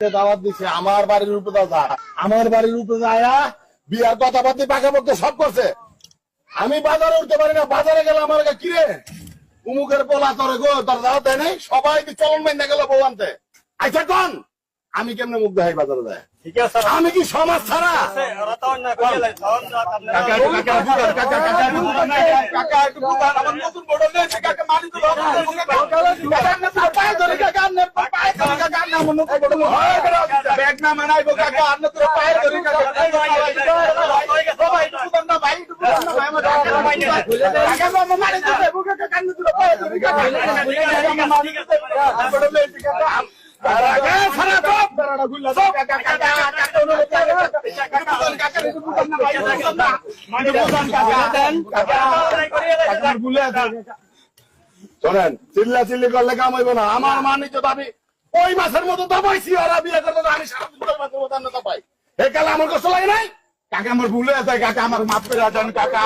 দাওয়াত দিছে আমার বাড়ির উপরে যা আমার বাড়ির উপরে যায়া বিয়ার কথাবার্তা পাকাপোক্ত সব করছে। আমি বাজারে উঠতে পারি না, বাজারে গেলে আমার কিরে উমুকের পোলা তোর গো তোর দাওয়াত দেয় নাই, সবাই চলন মাইনা গেল বউ আনতে। আচ্ছা কন আমি কেমনে মুখ দেখাই বাজারে যায়? আমি কি সমাজ ছাড়া? শোনেন, চিল্লা চিল্লি করলে কাম হইব না। আমার মানিত দাবি ওই মাসের মতো দাবাইছি, ওরা বিয়ে করতে আমি সারাদিন ওই মাসের মতো দাবাই। এই কালে আমার কষ্ট লাগে নাই? কাকা আমার ভুলে আছে, কাকা আমার মাফ করে দেন কাকা।